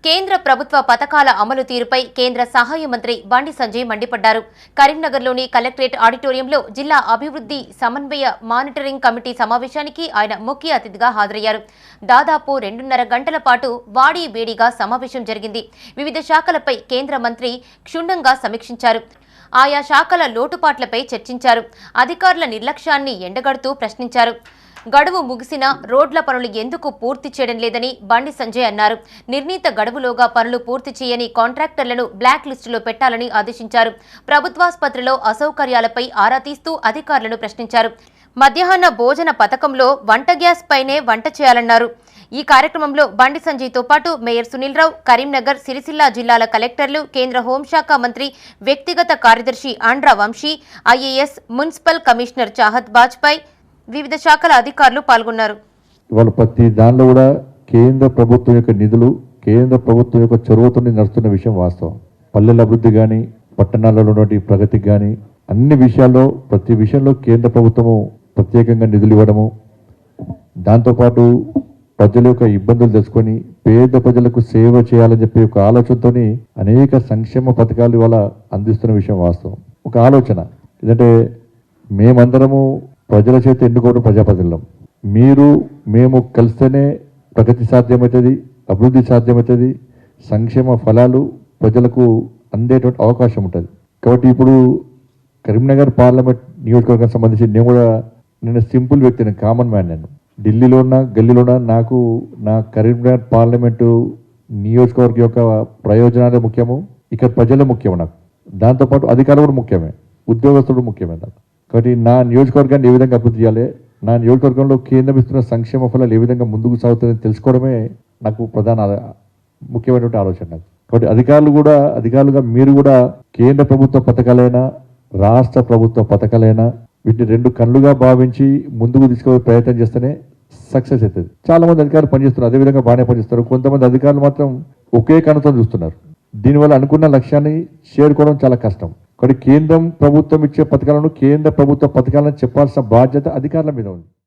కేంద్ర ప్రభుత్వ పథకాల అమలు తీరుపై కేంద్ర సహాయ మంత్రి బండి సంజయ్ మండిపడ్డారు. కరీంనగర్లోని కలెక్టరేట్ ఆడిటోరియంలో జిల్లా అభివృద్ధి సమన్వయ మానిటరింగ్ కమిటీ సమావేశానికి ఆయన ముఖ్య అతిథిగా హాజరయ్యారు. దాదాపు 2.5 గంటల పాటు వాడి వేడిగా సమావేశం జరిగింది. వివిధ శాఖలపై కేంద్ర మంత్రి క్షుణ్ణంగా సమీక్షించారు. ఆయా శాఖల లోటుపాట్లపై చర్చించారు. అధికారుల నిర్లక్ష్యాన్ని ఎండగడుతూ ప్రశ్నించారు. గడువు ముగిసినా రోడ్ల పనులు ఎందుకు పూర్తి చేయడం లేదని బండి సంజయ్ అన్నారు. నిర్ణీత గడువులోగా పనులు పూర్తి చేయని కాంట్రాక్టర్లను బ్లాక్ లిస్టులో పెట్టాలని ఆదేశించారు. ప్రభుత్వాసుపత్రిలో అసౌకర్యాలపై ఆరా తీస్తూ అధికారులను ప్రశ్నించారు. మధ్యాహ్న భోజన పథకంలో వంట గ్యాస్ పైనే వంట చేయాలన్నారు. ఈ కార్యక్రమంలో బండి సంజయ్తో పాటు మేయర్ సునీల్ రావు, కరీంనగర్, సిరిసిల్ల జిల్లాల కలెక్టర్లు, కేంద్ర హోంశాఖ మంత్రి వ్యక్తిగత కార్యదర్శి Andra Vamsi, IAS, municipal commissioner Chahat Bajpai, వివిధ శాఖల అధికారులు పాల్గొన్నారు. ఇవాళ ప్రతి దానిలో కూడా కేంద్ర ప్రభుత్వం యొక్క నిధులు, కేంద్ర ప్రభుత్వం యొక్క చొరవతో నడుస్తున్న విషయం వాస్తవం. పల్లెల అభివృద్ధి కానీ, పట్టణాలలో ఉన్నటువంటి ప్రగతికి కానీ, అన్ని విషయాల్లో ప్రతి విషయంలో కేంద్ర ప్రభుత్వము ప్రత్యేకంగా నిధులు ఇవ్వడము, దాంతోపాటు ప్రజల యొక్క ఇబ్బందులు తెలుసుకొని పేద ప్రజలకు సేవ చేయాలని చెప్పి ఒక ఆలోచనతో అనేక సంక్షేమ పథకాలు ఇవాళ అందిస్తున్న విషయం వాస్తవం. ఒక ఆలోచన ఎందుకంటే మేమందరము ప్రజల చేత ఎన్నుకోవడం ప్రజాప్రతినిధులం. మీరు మేము కలిస్తేనే ప్రగతి సాధ్యమవుతుంది, అభివృద్ధి సాధ్యమవుతుంది, సంక్షేమ ఫలాలు ప్రజలకు అందేటువంటి అవకాశం ఉంటుంది. కాబట్టి ఇప్పుడు కరీంనగర్ పార్లమెంట్ నియోజకవర్గానికి సంబంధించి నేను సింపుల్ వ్యక్తిని, కామన్ మ్యాన్. నేను ఢిల్లీలో ఉన్న గల్లీలో నాకు నా కరీంనగర్ పార్లమెంటు నియోజకవర్గం యొక్క ప్రయోజనాలే ముఖ్యము, ఇక్కడ ప్రజలే ముఖ్యము నాకు. దాంతోపాటు అధికారులు కూడా ముఖ్యమే, ఉద్యోగస్తులు ముఖ్యమే నాకు. కాబట్టి నా నియోజకవర్గాన్ని ఏ విధంగా అభివృద్ధి చేయాలి, నా నియోజకవర్గంలో కేంద్రం ఇస్తున్న సంక్షేమ ఫలాలు ఏ విధంగా ముందుకు సాగుతుందని తెలుసుకోవడమే నాకు ముఖ్యమైనటువంటి ఆలోచన నాకు. కాబట్టి అధికారులుగా మీరు కూడా కేంద్ర ప్రభుత్వ పథకాలైనా రాష్ట్ర ప్రభుత్వ పథకాలైనా వీటిని 2 కళ్ళుగా భావించి ముందుకు తీసుకుపోయే ప్రయత్నం చేస్తేనే సక్సెస్ అవుతుంది. చాలా మంది అధికారులు పనిచేస్తున్నారు, అదేవిధంగా బాగానే పనిచేస్తారు. కొంతమంది అధికారులు మాత్రం ఒకే కనుతో చూస్తున్నారు. దీనివల్ల అనుకున్న లక్ష్యాన్ని చేరుకోవడం చాలా కష్టం. కాబట్టి కేంద్రం ప్రభుత్వం ఇచ్చే పథకాలను, కేంద్ర ప్రభుత్వ పథకాలను చెప్పాల్సిన బాధ్యత అధికారుల మీద ఉంది.